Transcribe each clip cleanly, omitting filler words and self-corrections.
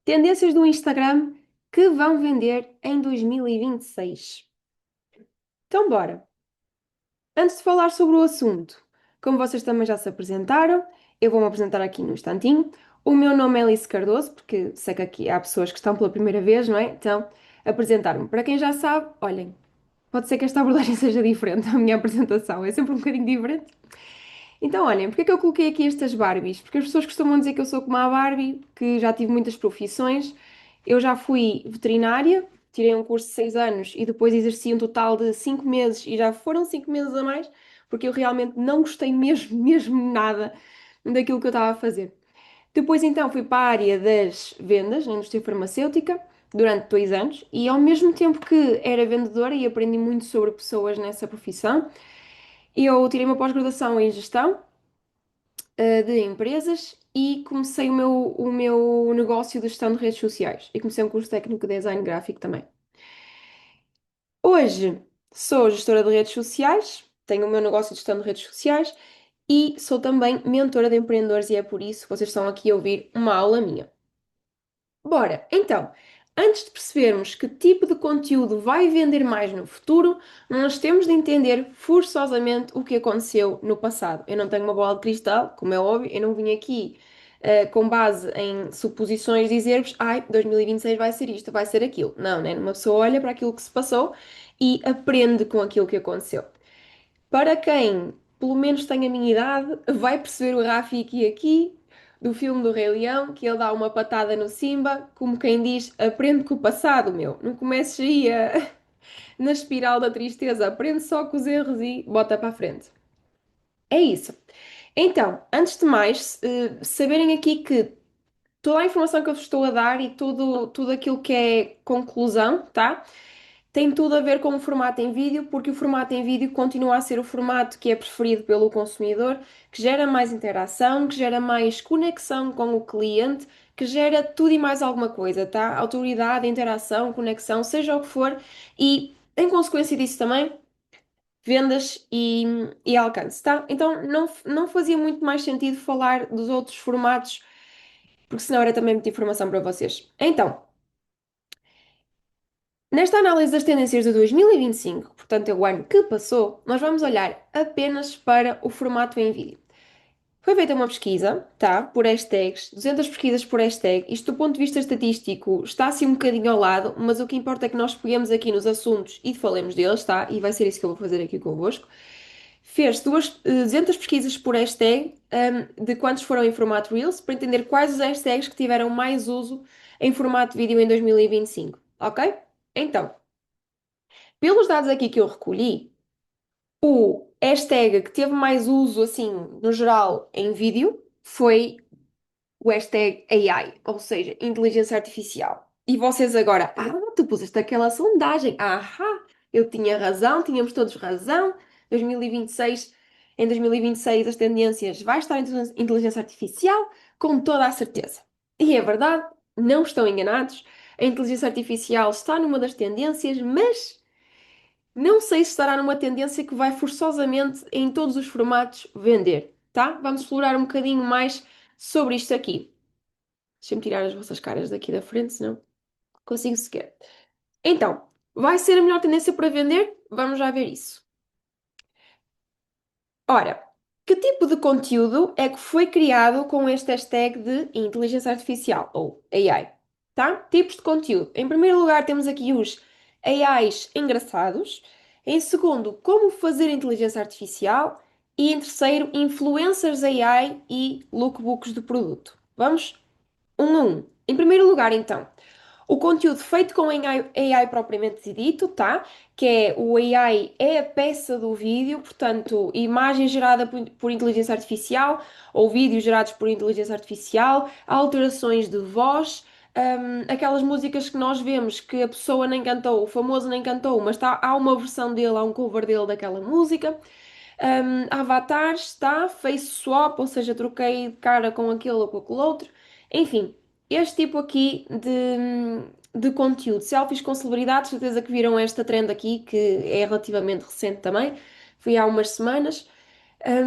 Tendências do Instagram que vão vender em 2026. Então, bora. Antes de falar sobre o assunto, como vocês também já se apresentaram, eu vou-me apresentar aqui num instantinho. O meu nome é Alice Cardoso, porque sei que aqui há pessoas que estão pela primeira vez, não é? Então, apresentar-me. Para quem já sabe, olhem, pode ser que esta abordagem seja diferente, a minha apresentação é sempre um bocadinho diferente. Então, olhem, porque é que eu coloquei aqui estas Barbies? Porque as pessoas costumam dizer que eu sou como a Barbie, que já tive muitas profissões. Eu já fui veterinária, tirei um curso de 6 anos e depois exerci um total de 5 meses e já foram 5 meses a mais, porque eu realmente não gostei mesmo, mesmo nada daquilo que eu estava a fazer. Depois, então, fui para a área das vendas, na indústria farmacêutica, durante 2 anos e ao mesmo tempo que era vendedora e aprendi muito sobre pessoas nessa profissão, eu tirei uma pós-graduação em gestão de empresas e comecei o meu negócio de gestão de redes sociais. E comecei um curso técnico de design gráfico também. Hoje sou gestora de redes sociais, tenho o meu negócio de gestão de redes sociais e sou também mentora de empreendedores e é por isso que vocês estão aqui a ouvir uma aula minha. Bora, então, antes de percebermos que tipo de conteúdo vai vender mais no futuro, nós temos de entender forçosamente o que aconteceu no passado. Eu não tenho uma bola de cristal, como é óbvio, eu não vim aqui com base em suposições dizer-vos, ai, 2026 vai ser isto, vai ser aquilo. Não, né? Uma pessoa olha para aquilo que se passou e aprende com aquilo que aconteceu. Para quem pelo menos tem a minha idade, vai perceber o Rafiki aqui, do filme do Rei Leão, que ele dá uma patada no Simba, como quem diz, aprende com o passado, meu. Não comeces aí na espiral da tristeza, aprende só com os erros e bota para a frente. É isso. Então, antes de mais, saberem aqui que toda a informação que eu vos estou a dar e tudo aquilo que é conclusão, tá? Tem tudo a ver com o formato em vídeo, porque o formato em vídeo continua a ser o formato que é preferido pelo consumidor, que gera mais interação, que gera mais conexão com o cliente, que gera tudo e mais alguma coisa, tá? Autoridade, interação, conexão, seja o que for, e em consequência disso também, vendas e alcance, tá? Então não fazia muito mais sentido falar dos outros formatos, porque senão era também muita informação para vocês. Então. Nesta análise das tendências de 2025, portanto é o ano que passou, nós vamos olhar apenas para o formato em vídeo. Foi feita uma pesquisa, tá? Por hashtags, 200 pesquisas por hashtag. Isto do ponto de vista estatístico está assim um bocadinho ao lado, mas o que importa é que nós peguemos aqui nos assuntos e falemos deles, tá? E vai ser isso que eu vou fazer aqui convosco. Fez 200 pesquisas por hashtag, de quantos foram em formato Reels, para entender quais os hashtags que tiveram mais uso em formato vídeo em 2025, ok? Então, pelos dados aqui que eu recolhi, o hashtag que teve mais uso, assim, no geral, em vídeo, foi o hashtag AI, ou seja, inteligência artificial. E vocês agora, tu puseste aquela sondagem. Eu tinha razão, tínhamos todos razão. 2026, em 2026 as tendências vai estar em inteligência artificial, com toda a certeza. E é verdade, não estão enganados. A inteligência artificial está numa das tendências, mas não sei se estará numa tendência que vai forçosamente em todos os formatos vender, tá? Vamos explorar um bocadinho mais sobre isto aqui. Deixa-me tirar as vossas caras daqui da frente, senão consigo sequer. Então, vai ser a melhor tendência para vender? Vamos já ver isso. Ora, que tipo de conteúdo é que foi criado com este hashtag de inteligência artificial ou AI? Tá? Tipos de conteúdo. Em primeiro lugar, temos aqui os AIs engraçados. Em segundo, como fazer inteligência artificial. E em terceiro, influencers AI e lookbooks de produto. Vamos um a um. Em primeiro lugar, então. O conteúdo feito com AI propriamente dito, tá? Que é o AI é a peça do vídeo, portanto, imagem gerada por inteligência artificial ou vídeos gerados por inteligência artificial, alterações de voz, aquelas músicas que nós vemos que a pessoa nem cantou, o famoso nem cantou, mas há uma versão dele, há um cover dele daquela música. Avatares, tá? Face swap, ou seja, troquei de cara com aquele ou com aquele outro. Enfim, este tipo aqui de conteúdo. Selfies com celebridades, certeza que viram esta trend aqui, que é relativamente recente também. Foi há umas semanas.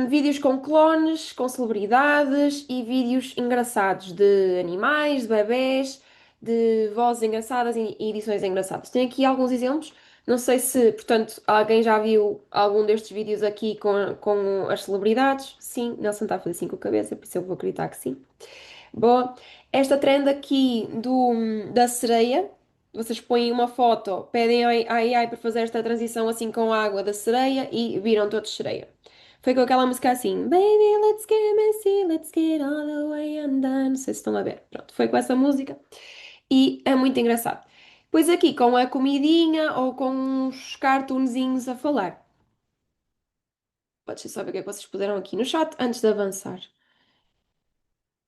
Vídeos com clones, com celebridades e vídeos engraçados de animais, de bebés. de vozes engraçadas e edições engraçadas. Tenho aqui alguns exemplos. Não sei se, portanto, alguém já viu algum destes vídeos aqui com as celebridades. Sim, Nelson está a fazer assim com a cabeça, por isso eu vou acreditar que sim. Bom, esta trend aqui da sereia, vocês põem uma foto, pedem à AI para fazer esta transição assim com a água da sereia e viram todos sereia. Foi com aquela música assim, Baby, let's get messy, let's get all the way undone. Não sei se estão a ver. Pronto, foi com essa música e é muito engraçado. Pois aqui com a comidinha ou com uns cartoonzinhos a falar. Pode ser só ver o que é que vocês puseram aqui no chat antes de avançar.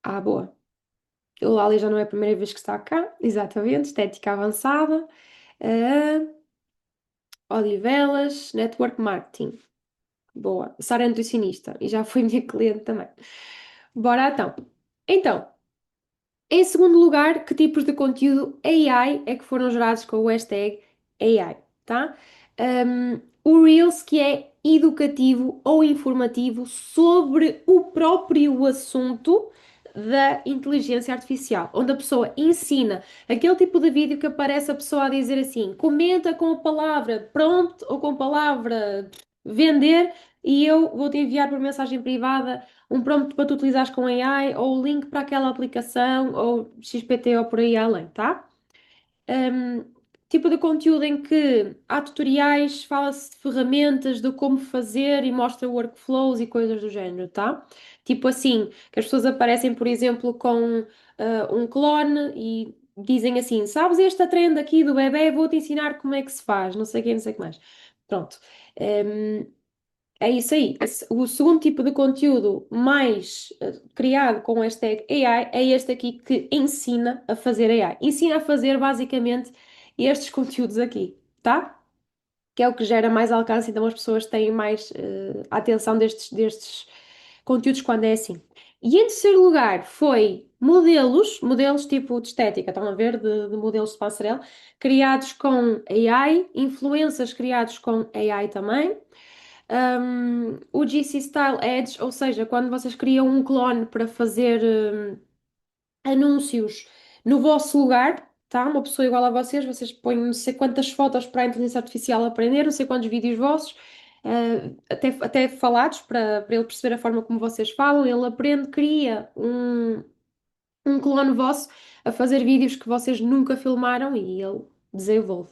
Ah, boa. O Lali já não é a primeira vez que está cá, exatamente, estética avançada, uh, Odivelas, Network Marketing, boa, Sara é nutricionista e já foi minha cliente também. Bora então. Então, em segundo lugar, que tipos de conteúdo AI é que foram gerados com o hashtag AI, tá? O Reels, que é educativo ou informativo sobre o próprio assunto da inteligência artificial, onde a pessoa ensina aquele tipo de vídeo que aparece a pessoa a dizer assim, comenta com a palavra prompt ou com a palavra vender e eu vou-te enviar por mensagem privada um prompt para tu utilizares com AI ou o link para aquela aplicação ou XPT ou por aí além, tá? Um, tipo de conteúdo em que há tutoriais, fala-se de ferramentas, de como fazer e mostra workflows e coisas do género, tá? Tipo assim, que as pessoas aparecem, por exemplo, com um clone e dizem assim: Sabes esta trend aqui do bebê? Vou-te ensinar como é que se faz, não sei o que, não sei o que mais. Pronto. Um, é isso aí. O segundo tipo de conteúdo mais criado com o hashtag AI é este aqui que ensina a fazer AI. Ensina a fazer basicamente estes conteúdos aqui, tá? Que é o que gera mais alcance, então as pessoas têm mais atenção destes conteúdos quando é assim. E em terceiro lugar foi modelos tipo de estética, estão a ver, de modelos de passarela, criados com AI, influencers criados com AI também. O GC Style Ads, ou seja, quando vocês criam um clone para fazer anúncios no vosso lugar, tá? Uma pessoa igual a vocês, vocês põem não sei quantas fotos para a inteligência artificial aprender, não sei quantos vídeos vossos, até falados para ele perceber a forma como vocês falam, ele aprende, cria um clone vosso a fazer vídeos que vocês nunca filmaram e ele desenvolve.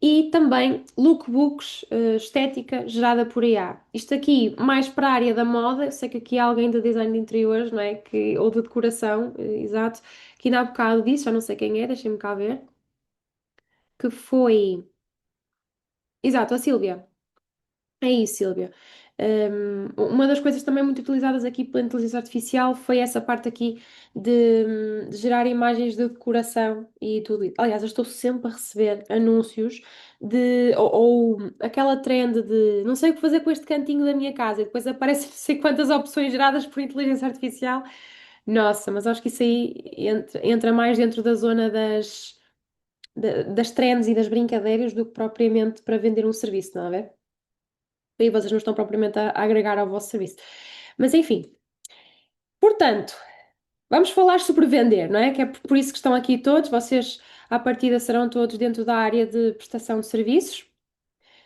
E também lookbooks, estética gerada por IA. Isto aqui mais para a área da moda, eu sei que aqui há alguém de design de interiores, não é? Ou de decoração, exato, que ainda há bocado disse, já não sei quem é, deixem-me cá ver, que foi, exato, a Sílvia. É isso, Silvia. Uma das coisas também muito utilizadas aqui pela inteligência artificial foi essa parte aqui de gerar imagens de decoração e tudo isso. Aliás, eu estou sempre a receber anúncios ou aquela trend de não sei o que fazer com este cantinho da minha casa e depois aparecem não sei quantas opções geradas por inteligência artificial. Nossa, mas acho que isso aí entra mais dentro da zona das trends e das brincadeiras do que propriamente para vender um serviço, não é? E vocês não estão propriamente a agregar ao vosso serviço. Mas enfim, portanto, vamos falar sobre vender, não é? Que é por isso que estão aqui todos. Vocês, à partida, serão todos dentro da área de prestação de serviços.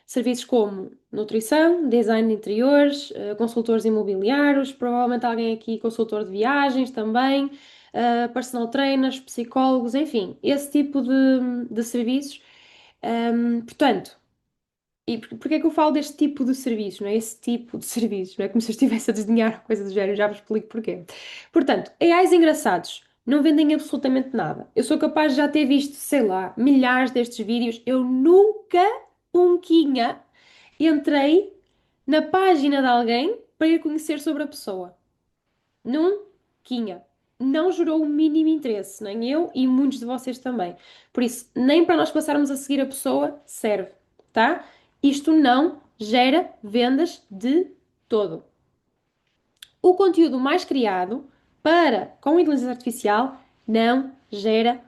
Serviços como nutrição, design de interiores, consultores imobiliários, provavelmente alguém aqui consultor de viagens também, personal trainers, psicólogos, enfim, esse tipo de serviços. Portanto, e porquê é que eu falo deste tipo de serviço, não é? Esse tipo de serviços, não é como se eu estivesse a desenhar coisa do género, já vos explico porquê. Portanto, AIs engraçados não vendem absolutamente nada. Eu sou capaz de já ter visto, sei lá, milhares destes vídeos. Eu nunca, unquinha, entrei na página de alguém para ir conhecer sobre a pessoa. Nunca. Não gerou o mínimo interesse, nem eu e muitos de vocês também. Por isso, nem para nós passarmos a seguir a pessoa serve, tá? Isto não gera vendas de todo. O conteúdo mais criado com inteligência artificial não gera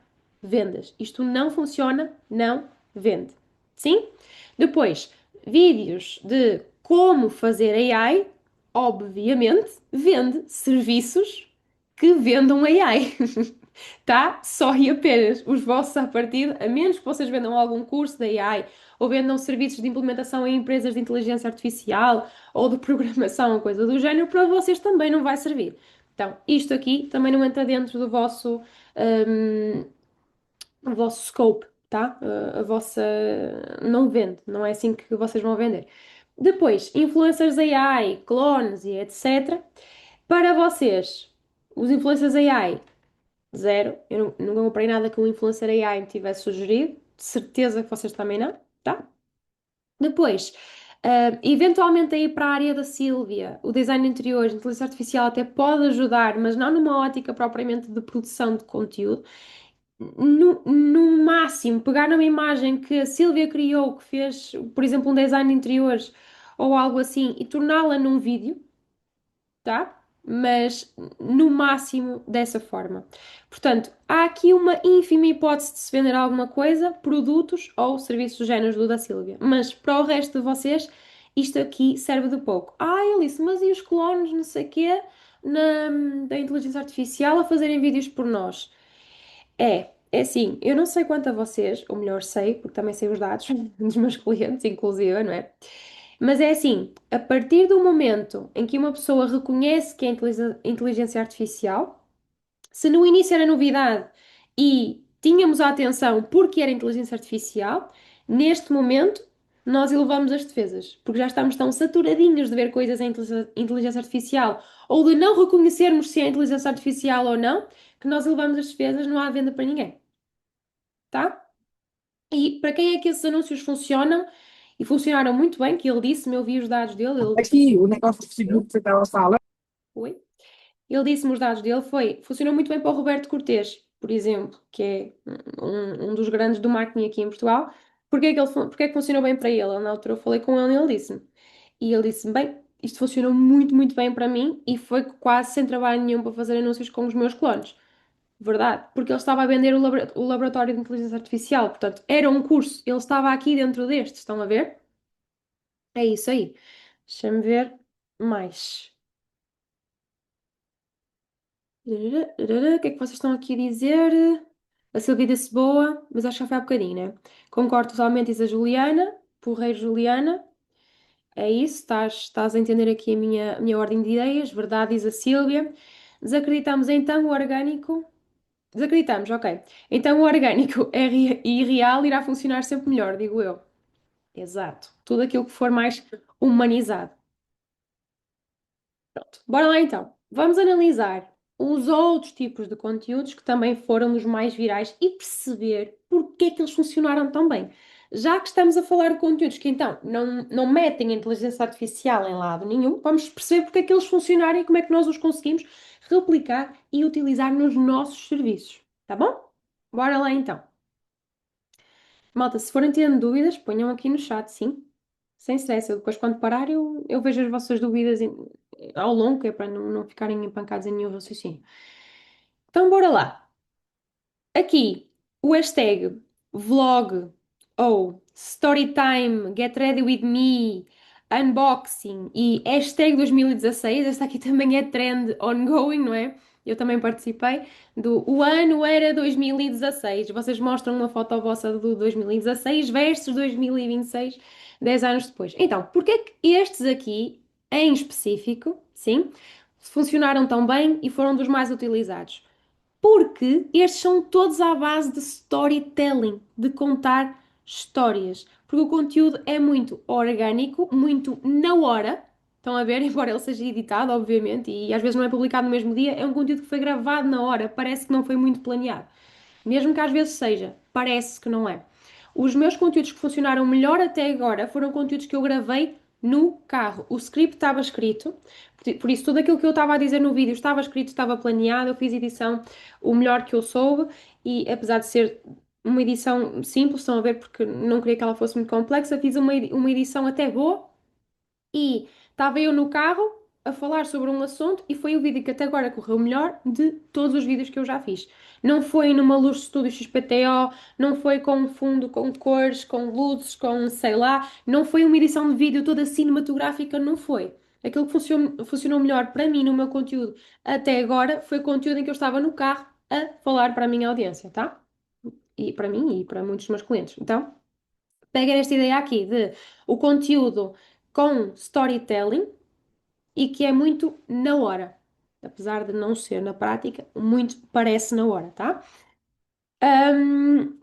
vendas. Isto não funciona, não vende. Sim? Depois, vídeos de como fazer AI, obviamente, vende serviços que vendam AI. Tá? Só e apenas os vossos à partida, a menos que vocês vendam algum curso da AI ou vendam serviços de implementação em empresas de inteligência artificial ou de programação ou coisa do género, para vocês também não vai servir. Então, isto aqui também não entra dentro hum, do vosso scope, tá? A vossa. Não vende, não é assim que vocês vão vender. Depois, influencers AI, clones e etc. Para vocês, os influencers AI. Zero. Eu nunca comprei nada que um influencer AI me tivesse sugerido. De certeza que vocês também não, tá? Depois, eventualmente aí para a área da Sílvia, o design de interiores, a inteligência artificial até pode ajudar, mas não numa ótica propriamente de produção de conteúdo. No máximo, pegar numa imagem que a Sílvia criou, que fez, por exemplo, um design de interiores ou algo assim, e torná-la num vídeo, tá? Mas no máximo dessa forma. Portanto, há aqui uma ínfima hipótese de se vender alguma coisa, produtos ou serviços do género do da Sílvia. Mas para o resto de vocês, isto aqui serve de pouco. Ah, Alice, mas e os clones, não sei quê, da inteligência artificial a fazerem vídeos por nós? É assim, eu não sei quanto a vocês, ou melhor, sei, porque também sei os dados dos meus clientes, inclusive, não é? Mas é assim, a partir do momento em que uma pessoa reconhece que é inteligência artificial, se no início era novidade e tínhamos a atenção porque era inteligência artificial, neste momento nós elevamos as defesas, porque já estamos tão saturadinhos de ver coisas em inteligência artificial ou de não reconhecermos se é inteligência artificial ou não, que nós elevamos as defesas, não há venda para ninguém, tá? E para quem é que esses anúncios funcionam? E funcionaram muito bem, que ele disse-me, eu vi os dados dele, ele Aqui, o negócio do seguro que você estava falando. Oi? Ele disse-me os dados dele, funcionou muito bem para o Roberto Cortês, por exemplo, que é um dos grandes do marketing aqui em Portugal. Porquê é que funcionou bem para ele? Na altura eu falei com ele e ele disse-me. E ele disse-me, bem, isto funcionou muito, muito bem para mim e foi quase sem trabalho nenhum para fazer anúncios com os meus clones. Verdade, porque ele estava a vender o laboratório de inteligência artificial, portanto, era um curso, ele estava aqui dentro deste, estão a ver? É isso aí. Deixa-me ver mais. O que é que vocês estão aqui a dizer? A Silvia disse boa, mas acho que já foi há bocadinho, né? Concordo totalmente, diz a Juliana, porreiro Juliana. É isso, estás a entender aqui a minha ordem de ideias. Verdade, diz a Sílvia. Desacreditamos então o orgânico. Desacreditamos, ok. Então o orgânico é irreal, irá funcionar sempre melhor, digo eu. Exato. Tudo aquilo que for mais humanizado. Bora lá então. Vamos analisar os outros tipos de conteúdos que também foram os mais virais e perceber porque é que eles funcionaram tão bem. Já que estamos a falar de conteúdos que então não metem a inteligência artificial em lado nenhum, vamos perceber porque é que eles funcionaram e como é que nós os conseguimos replicar e utilizar nos nossos serviços. Tá bom? Bora lá então. Malta, se forem tendo dúvidas, ponham aqui no chat, sim. Sem stress. Eu depois, quando parar, eu vejo as vossas dúvidas ao longo, que é para não ficarem empancados em nenhum raciocínio. Então, bora lá. Aqui, o hashtag vlog ou storytime, get ready with me, unboxing e hashtag 2016. Esta aqui também é trend ongoing, não é? Eu também participei o ano era 2016. Vocês mostram uma foto vossa do 2016 versus 2026, 10 anos depois. Então, porquê que estes aqui, em específico, sim, funcionaram tão bem e foram dos mais utilizados? Porque estes são todos à base de storytelling, de contar histórias. Porque o conteúdo é muito orgânico, muito na hora. Estão a ver? Embora ele seja editado, obviamente, e às vezes não é publicado no mesmo dia, é um conteúdo que foi gravado na hora. Parece que não foi muito planeado. Mesmo que às vezes seja, parece que não é. Os meus conteúdos que funcionaram melhor até agora foram conteúdos que eu gravei no carro. O script estava escrito, por isso tudo aquilo que eu estava a dizer no vídeo estava escrito, estava planeado, eu fiz edição o melhor que eu soube e apesar de ser uma edição simples, estão a ver, porque não queria que ela fosse muito complexa, fiz uma edição até boa e estava eu no carro a falar sobre um assunto e foi o vídeo que até agora correu melhor de todos os vídeos que eu já fiz. Não foi numa luz de estúdio XPTO, não foi com um fundo, com cores, com luzes, com sei lá, não foi uma edição de vídeo toda cinematográfica, não foi. Aquilo que funcionou melhor para mim no meu conteúdo até agora foi o conteúdo em que eu estava no carro a falar para a minha audiência, tá? E para mim e para muitos dos meus clientes. Então, pega esta ideia aqui de o conteúdo com storytelling e que é muito na hora. Apesar de não ser na prática, muito parece na hora, tá? Ahm,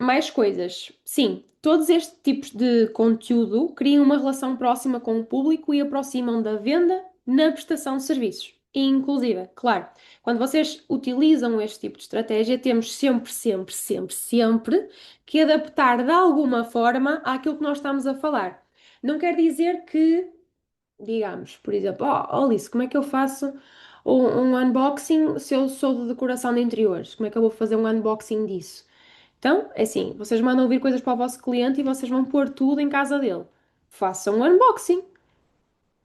Mais coisas. Sim, todos estes tipos de conteúdo criam uma relação próxima com o público e aproximam da venda na prestação de serviços. Inclusive, claro, quando vocês utilizam este tipo de estratégia, temos sempre, sempre, sempre, sempre que adaptar de alguma forma àquilo que nós estamos a falar. Não quer dizer que, digamos, por exemplo, Alice, como é que eu faço um unboxing se eu sou de decoração de interiores? Como é que eu vou fazer um unboxing disso? Então, é assim, vocês mandam vir coisas para o vosso cliente e vocês vão pôr tudo em casa dele. Façam um unboxing.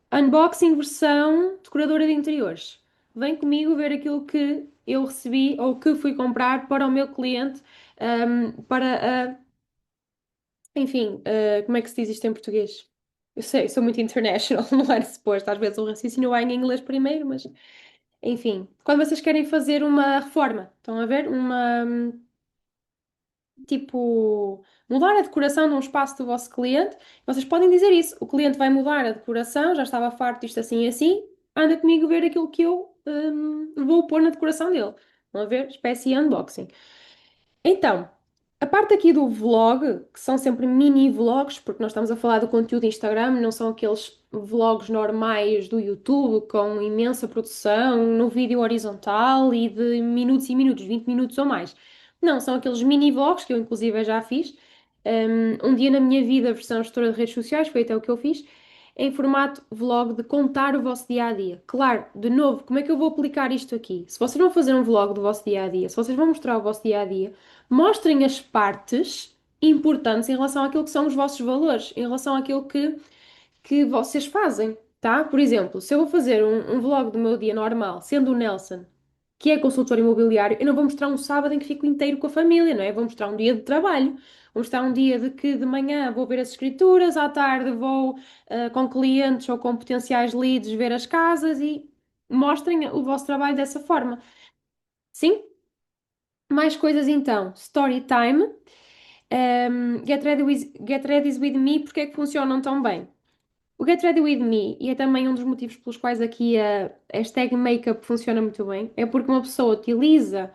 Unboxing versão decoradora de interiores. Vem comigo ver aquilo que eu recebi ou que fui comprar para o meu cliente, para a... Enfim, como é que se diz isto em português? Eu sei, sou muito international, não era suposto. Às vezes o raciocínio vai em inglês primeiro, mas... Enfim, quando vocês querem fazer uma reforma, estão a ver? Tipo, mudar a decoração de um espaço do vosso cliente, vocês podem dizer isso. O cliente vai mudar a decoração, já estava farto disto assim e assim, anda comigo ver aquilo que eu vou pôr na decoração dele. Vão a ver? Espécie de unboxing. Então, a parte aqui do vlog, que são sempre mini vlogs, porque nós estamos a falar do conteúdo do Instagram, não são aqueles vlogs normais do YouTube com imensa produção, no vídeo horizontal e de minutos e minutos, 20 minutos ou mais. Não, são aqueles mini vlogs que eu inclusive já fiz. Um dia na minha vida, versão gestora de redes sociais, foi até o que eu fiz, em formato vlog de contar o vosso dia a dia. Claro, de novo, como é que eu vou aplicar isto aqui? Se vocês vão fazer um vlog do vosso dia a dia, se vocês vão mostrar o vosso dia a dia, mostrem as partes importantes em relação àquilo que são os vossos valores, em relação àquilo que vocês fazem, tá? Por exemplo, se eu vou fazer um vlog do meu dia normal, sendo o Nelson, que é consultor imobiliário, eu não vou mostrar um sábado em que fico inteiro com a família, não é? Vou mostrar um dia de trabalho, vou mostrar um dia de que de manhã vou ver as escrituras, à tarde vou com clientes ou com potenciais leads ver as casas e mostrem o vosso trabalho dessa forma. Sim? Mais coisas então. Story time. Get Ready With Me, porque é que funcionam tão bem? O Get Ready With Me, e é também um dos motivos pelos quais aqui a hashtag Makeup funciona muito bem, é porque uma pessoa utiliza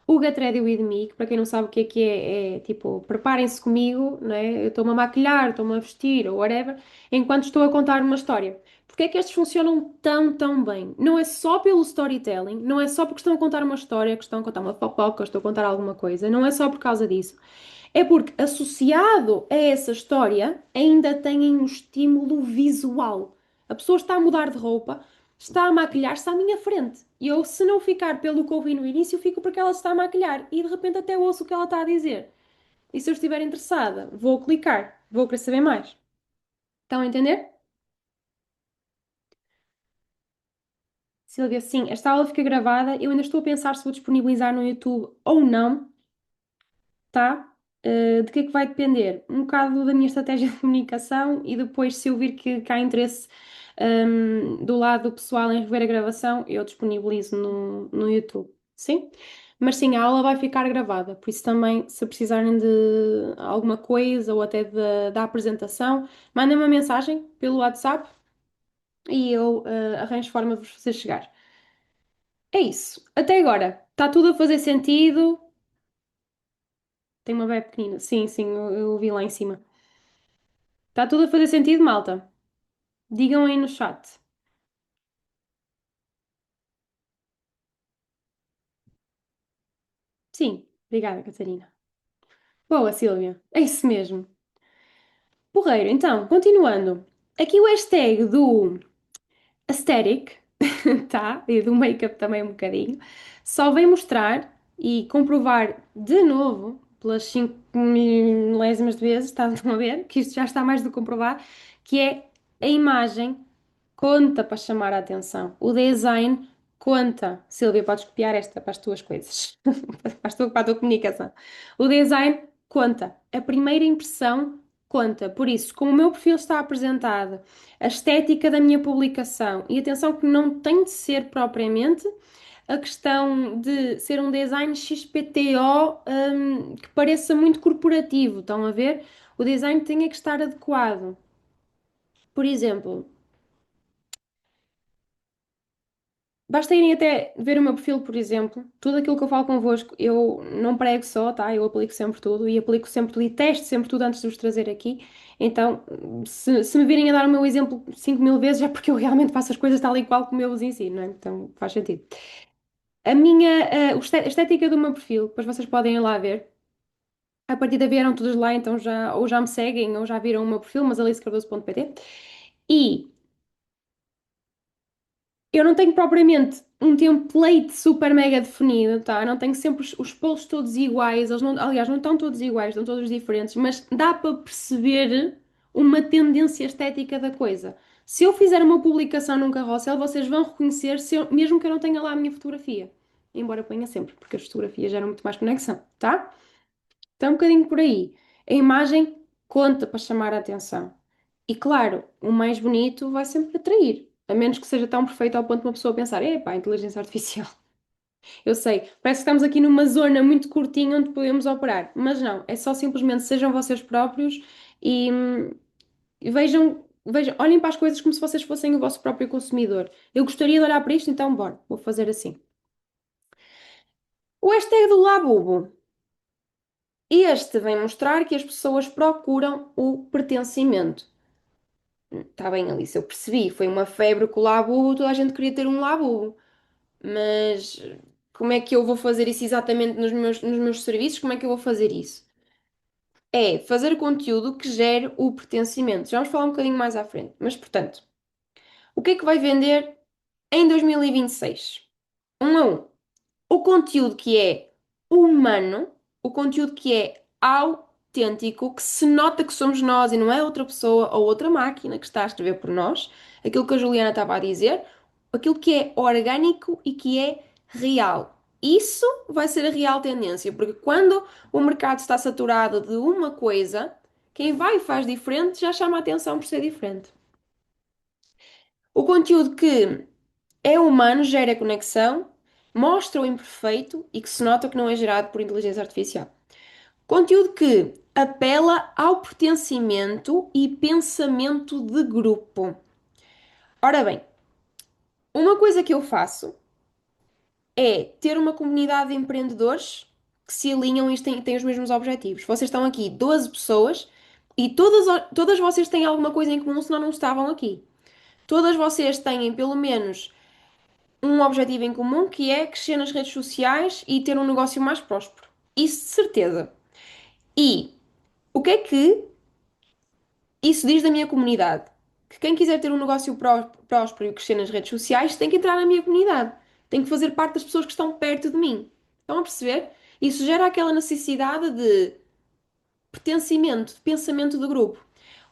o Get Ready With Me, que para quem não sabe o que é tipo, preparem-se comigo, não é? Eu estou-me a maquilhar, estou-me a vestir, ou whatever, enquanto estou a contar uma história. Porque é que estes funcionam tão, tão bem? Não é só pelo storytelling, não é só porque estão a contar uma história, que estão a contar uma fofoca, estão a contar alguma coisa, não é só por causa disso. É porque associado a essa história ainda têm um estímulo visual. A pessoa está a mudar de roupa, está a maquilhar-se à minha frente. E eu, se não ficar pelo que ouvi no início, fico porque ela se está a maquilhar. E de repente até ouço o que ela está a dizer. E se eu estiver interessada, vou clicar, vou querer saber mais. Estão a entender? Silvia, sim, esta aula fica gravada. Eu ainda estou a pensar se vou disponibilizar no YouTube ou não, tá? De que é que vai depender? Um bocado da minha estratégia de comunicação e depois, se eu vir que há interesse, do lado pessoal em rever a gravação, eu disponibilizo no YouTube. Sim? Mas sim, a aula vai ficar gravada, por isso também, se precisarem de alguma coisa ou até da apresentação, mandem uma mensagem pelo WhatsApp e eu arranjo forma de vos fazer chegar. É isso. Até agora, está tudo a fazer sentido? Tem uma bebé pequenina. Sim, sim, eu vi lá em cima. Está tudo a fazer sentido, malta? Digam aí no chat. Sim, obrigada, Catarina. Boa, Sílvia. É isso mesmo. Porreiro, então, continuando. Aqui o hashtag do aesthetic, tá? E do make-up também um bocadinho. Só vem mostrar e comprovar de novo, pelas 5 milésimas de vezes, estão a ver, que isto já está mais do que comprovado, que é a imagem conta para chamar a atenção. O design conta. Silvia, podes copiar esta para as tuas coisas, para a tua comunicação. O design conta. A primeira impressão conta. Por isso, como o meu perfil está apresentado, a estética da minha publicação, e atenção que não tem de ser propriamente. a questão de ser um design XPTO, que pareça muito corporativo. Estão a ver? O design tem é que estar adequado. Por exemplo, basta irem até ver o meu perfil, por exemplo. Tudo aquilo que eu falo convosco, eu não prego só, tá? Eu aplico sempre tudo e aplico sempre tudo e testo sempre tudo antes de vos trazer aqui. Então, se me virem a dar o meu exemplo 5.000 vezes, é porque eu realmente faço as coisas tal e qual como eu vos ensino, não é? Então, faz sentido. A estética do meu perfil, depois vocês podem ir lá ver. A partida vieram todos lá, então já, ou já me seguem ou já viram o meu perfil, mas alicecardoso.pt. E eu não tenho propriamente um template super mega definido, tá? Não tenho sempre os posts todos iguais, eles não, aliás, não estão todos iguais, estão todos diferentes, mas dá para perceber uma tendência estética da coisa. Se eu fizer uma publicação num carrossel, vocês vão reconhecer, mesmo que eu não tenha lá a minha fotografia. Embora eu ponha sempre, porque as fotografias geram muito mais conexão, tá? Então, um bocadinho por aí. A imagem conta para chamar a atenção. E claro, o mais bonito vai sempre atrair. A menos que seja tão perfeito ao ponto de uma pessoa pensar: epá, inteligência artificial. Eu sei, parece que estamos aqui numa zona muito curtinha onde podemos operar. Mas não, é só simplesmente sejam vocês próprios e vejam, olhem para as coisas como se vocês fossem o vosso próprio consumidor. Eu gostaria de olhar para isto, então bora, vou fazer assim. O hashtag do Labubu. Este vem mostrar que as pessoas procuram o pertencimento. Está bem, Alice, eu percebi. Foi uma febre com o Labubu, toda a gente queria ter um Labubu. Mas como é que eu vou fazer isso exatamente nos meus serviços? Como é que eu vou fazer isso? É fazer conteúdo que gere o pertencimento. Já vamos falar um bocadinho mais à frente. Mas, portanto, o que é que vai vender em 2026? Um a um. O conteúdo que é humano, o conteúdo que é autêntico, que se nota que somos nós e não é outra pessoa ou outra máquina que está a escrever por nós, aquilo que a Juliana estava a dizer, aquilo que é orgânico e que é real. Isso vai ser a real tendência, porque quando o mercado está saturado de uma coisa, quem vai e faz diferente já chama a atenção por ser diferente. O conteúdo que é humano, gera conexão, mostra o imperfeito e que se nota que não é gerado por inteligência artificial. Conteúdo que apela ao pertencimento e pensamento de grupo. Ora bem, uma coisa que eu faço é ter uma comunidade de empreendedores que se alinham e têm os mesmos objetivos. Vocês estão aqui 12 pessoas e todas vocês têm alguma coisa em comum, senão não estavam aqui. Todas vocês têm pelo menos um objetivo em comum que é crescer nas redes sociais e ter um negócio mais próspero. Isso de certeza. E o que é que isso diz da minha comunidade? Que quem quiser ter um negócio próspero e crescer nas redes sociais tem que entrar na minha comunidade. Tem que fazer parte das pessoas que estão perto de mim. Estão a perceber? Isso gera aquela necessidade de pertencimento, de pensamento de grupo.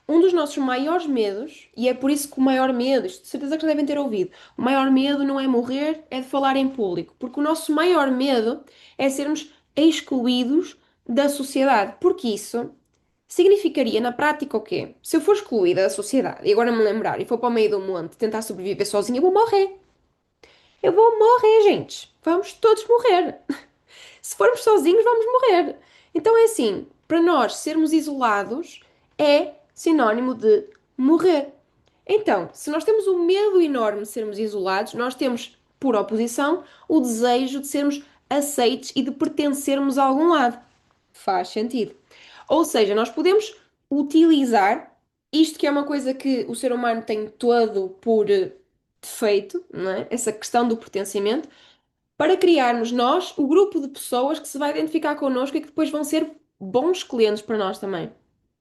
Um dos nossos maiores medos, e é por isso que o maior medo, isto de certeza que já devem ter ouvido, o maior medo não é morrer, é de falar em público. Porque o nosso maior medo é sermos excluídos da sociedade. Porque isso significaria na prática o quê? Se eu for excluída da sociedade e agora me lembrar e for para o meio do monte tentar sobreviver sozinha, eu vou morrer. Eu vou morrer, gente. Vamos todos morrer. Se formos sozinhos, vamos morrer. Então é assim, para nós sermos isolados é sinónimo de morrer. Então, se nós temos um medo enorme de sermos isolados, nós temos, por oposição, o desejo de sermos aceites e de pertencermos a algum lado. Faz sentido. Ou seja, nós podemos utilizar isto que é uma coisa que o ser humano tem todo por defeito, não é? Essa questão do pertencimento para criarmos nós o grupo de pessoas que se vai identificar connosco e que depois vão ser bons clientes para nós também.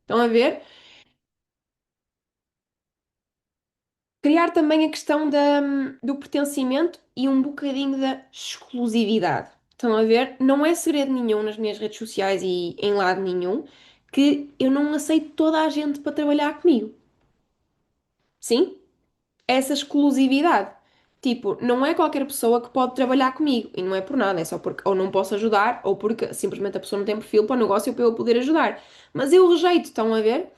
Estão a ver? Criar também a questão do pertencimento e um bocadinho da exclusividade. Estão a ver? Não é segredo nenhum nas minhas redes sociais e em lado nenhum que eu não aceito toda a gente para trabalhar comigo. Sim? Essa exclusividade. Tipo, não é qualquer pessoa que pode trabalhar comigo. E não é por nada, é só porque ou não posso ajudar ou porque simplesmente a pessoa não tem perfil para o negócio para eu poder ajudar. Mas eu rejeito, estão a ver?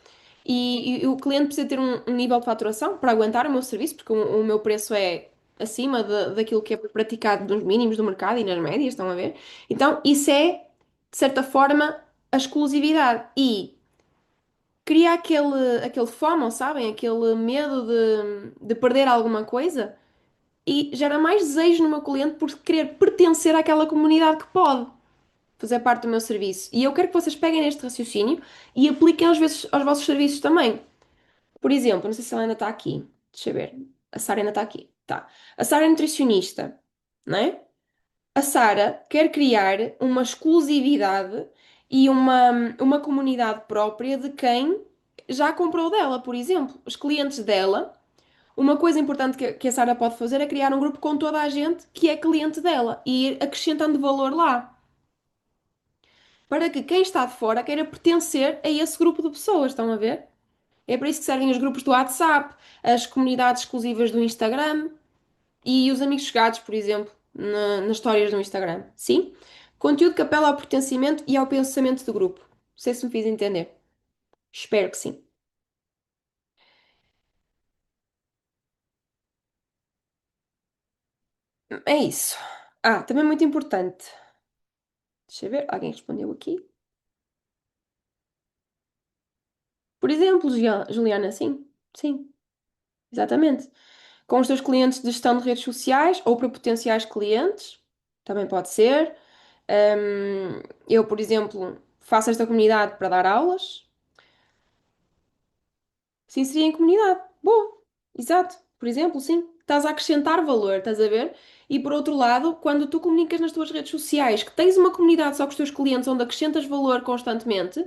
E o cliente precisa ter um nível de faturação para aguentar o meu serviço, porque o meu preço é. acima daquilo que é praticado nos mínimos do mercado e nas médias, estão a ver? Então, isso é, de certa forma, a exclusividade. E cria aquele FOMO, sabem? Aquele medo de perder alguma coisa e gera mais desejo no meu cliente por querer pertencer àquela comunidade que pode fazer parte do meu serviço. E eu quero que vocês peguem neste raciocínio e apliquem às vezes aos vossos serviços também. Por exemplo, não sei se ela ainda está aqui. Deixa eu ver. A Sara ainda está aqui. Tá. A Sara é nutricionista, não é? A Sara quer criar uma exclusividade e uma comunidade própria de quem já comprou dela, por exemplo. Os clientes dela. Uma coisa importante que a Sara pode fazer é criar um grupo com toda a gente que é cliente dela e ir acrescentando valor lá, para que quem está de fora queira pertencer a esse grupo de pessoas, estão a ver? É para isso que servem os grupos do WhatsApp, as comunidades exclusivas do Instagram e os amigos chegados, por exemplo, nas histórias do Instagram. Sim? Conteúdo que apela ao pertencimento e ao pensamento do grupo. Não sei se me fiz entender. Espero que sim. É isso. Ah, também muito importante. Deixa eu ver, alguém respondeu aqui. Por exemplo, Juliana, sim, sim, exatamente. Com os teus clientes de gestão de redes sociais ou para potenciais clientes, também pode ser. Eu, por exemplo, faço esta comunidade para dar aulas, se inserir em comunidade. Boa, exato. Por exemplo, sim, estás a acrescentar valor, estás a ver? E por outro lado, quando tu comunicas nas tuas redes sociais que tens uma comunidade só com os teus clientes onde acrescentas valor constantemente,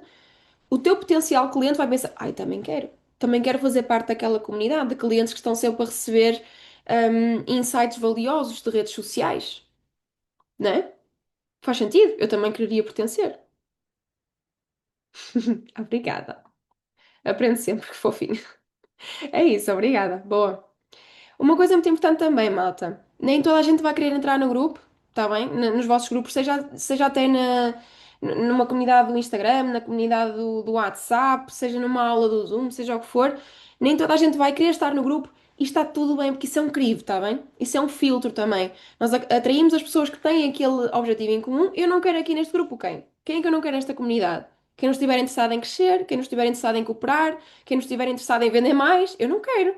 o teu potencial cliente vai pensar, ai, também quero. Também quero fazer parte daquela comunidade de clientes que estão sempre a receber insights valiosos de redes sociais, né? Faz sentido? Eu também quereria pertencer. Obrigada. Aprendo sempre, que fofinho. É isso, obrigada. Boa. Uma coisa muito importante também, malta. Nem toda a gente vai querer entrar no grupo, tá bem? Nos vossos grupos, seja até numa comunidade do Instagram, na comunidade do WhatsApp, seja numa aula do Zoom, seja o que for. Nem toda a gente vai querer estar no grupo e está tudo bem, porque isso é um crivo, tá bem? Isso é um filtro também. Nós atraímos as pessoas que têm aquele objetivo em comum. Eu não quero aqui neste grupo quem? Quem é que eu não quero nesta comunidade? Quem não estiver interessado em crescer, quem não estiver interessado em cooperar, quem não estiver interessado em vender mais, eu não quero.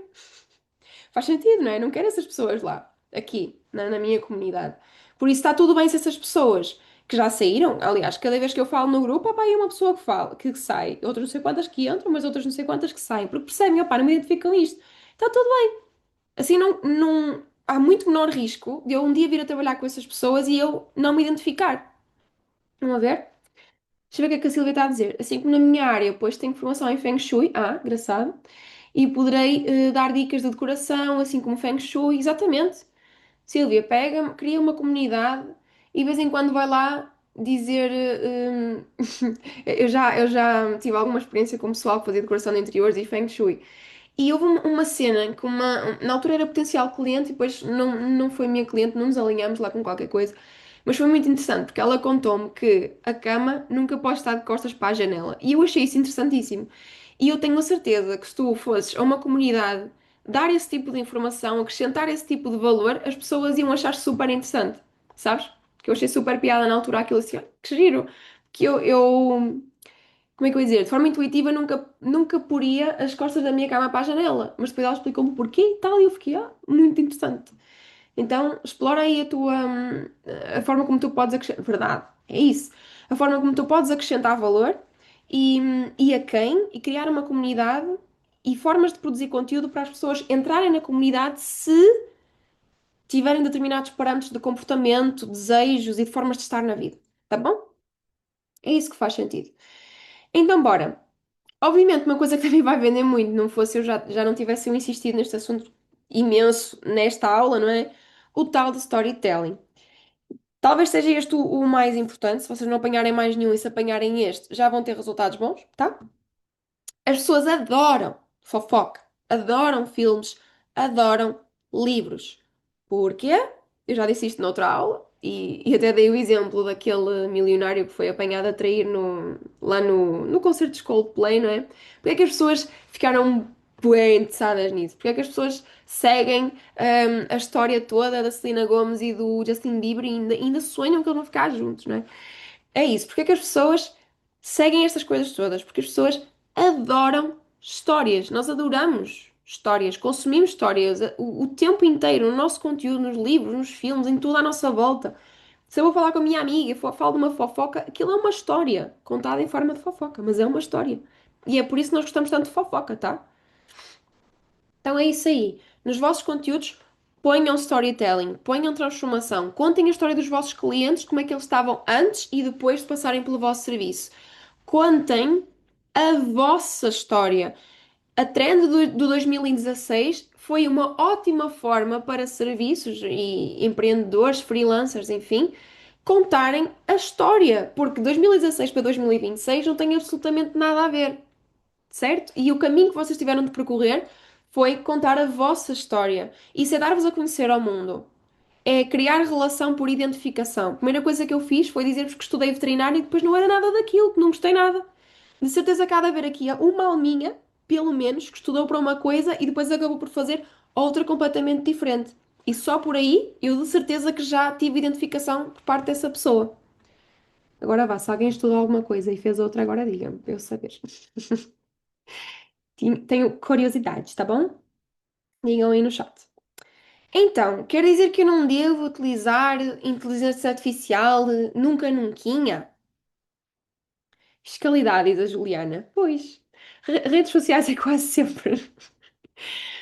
Faz sentido, não é? Não quero essas pessoas lá, aqui, na minha comunidade. Por isso está tudo bem se essas pessoas que já saíram, aliás, cada vez que eu falo no grupo, opá, é uma pessoa que fala, que sai, outras não sei quantas que entram, mas outras não sei quantas que saem, porque percebem, opá, não me identificam com isto. Está tudo bem. Assim não há muito menor risco de eu um dia vir a trabalhar com essas pessoas e eu não me identificar. Vão a ver? Deixa eu ver o que é que a Silvia está a dizer. Assim como na minha área, pois tenho formação em Feng Shui, engraçado, e poderei dar dicas de decoração, assim como Feng Shui, exatamente. Silvia, pega, cria uma comunidade e de vez em quando vai lá dizer. Eu já tive alguma experiência com o pessoal que fazia decoração de interiores e Feng Shui. E houve uma cena que na altura era potencial cliente e depois não foi minha cliente, não nos alinhamos lá com qualquer coisa. Mas foi muito interessante porque ela contou-me que a cama nunca pode estar de costas para a janela. E eu achei isso interessantíssimo. E eu tenho a certeza que se tu fosses a uma comunidade dar esse tipo de informação, acrescentar esse tipo de valor, as pessoas iam achar super interessante. Sabes? Que eu achei super piada na altura aquilo assim, "Ah, que giro. Que como é que eu ia dizer? De forma intuitiva, nunca poria as costas da minha cama para a janela. Mas depois ela explicou-me o porquê e tal, e eu fiquei, muito interessante. Então, explora aí a forma como tu podes acrescentar. Verdade, é isso. A forma como tu podes acrescentar valor e a quem, e criar uma comunidade e formas de produzir conteúdo para as pessoas entrarem na comunidade se tiverem determinados parâmetros de comportamento, desejos e de formas de estar na vida. Tá bom? É isso que faz sentido. Então, bora. Obviamente, uma coisa que também vai vender muito, não fosse eu já não tivesse eu insistido neste assunto imenso nesta aula, não é? O tal de storytelling. Talvez seja este o mais importante, se vocês não apanharem mais nenhum e se apanharem este, já vão ter resultados bons, tá? As pessoas adoram fofoca, adoram filmes, adoram livros. Porquê? Eu já disse isto noutra aula e até dei o exemplo daquele milionário que foi apanhado a trair lá no concerto de Coldplay, não é? Porque é que as pessoas ficaram bué interessadas nisso. Porque é que as pessoas seguem a história toda da Selena Gomez e do Justin Bieber e ainda sonham que eles vão ficar juntos, não é? É isso. Porque é que as pessoas seguem estas coisas todas? Porque as pessoas adoram histórias. Nós adoramos histórias, consumimos histórias o tempo inteiro, no nosso conteúdo, nos livros, nos filmes, em tudo à nossa volta. Se eu vou falar com a minha amiga e falo de uma fofoca, aquilo é uma história, contada em forma de fofoca, mas é uma história. E é por isso que nós gostamos tanto de fofoca, tá? Então é isso aí. Nos vossos conteúdos, ponham storytelling, ponham transformação, contem a história dos vossos clientes, como é que eles estavam antes e depois de passarem pelo vosso serviço. Contem a vossa história. A trend do 2016 foi uma ótima forma para serviços e empreendedores, freelancers, enfim, contarem a história, porque 2016 para 2026 não tem absolutamente nada a ver, certo? E o caminho que vocês tiveram de percorrer foi contar a vossa história. Isso é dar-vos a conhecer ao mundo. É criar relação por identificação. A primeira coisa que eu fiz foi dizer-vos que estudei veterinário e depois não era nada daquilo, que não gostei nada. De certeza que há de haver aqui uma alminha, pelo menos, que estudou para uma coisa e depois acabou por fazer outra completamente diferente. E só por aí eu de certeza que já tive identificação por parte dessa pessoa. Agora vá, se alguém estudou alguma coisa e fez outra, agora diga-me, para eu saber. Tenho curiosidades, tá bom? Digam aí no chat. Então, quer dizer que eu não devo utilizar inteligência artificial nunca, nunquinha? Fiscalidade, diz a Juliana. Pois. Redes sociais é quase sempre.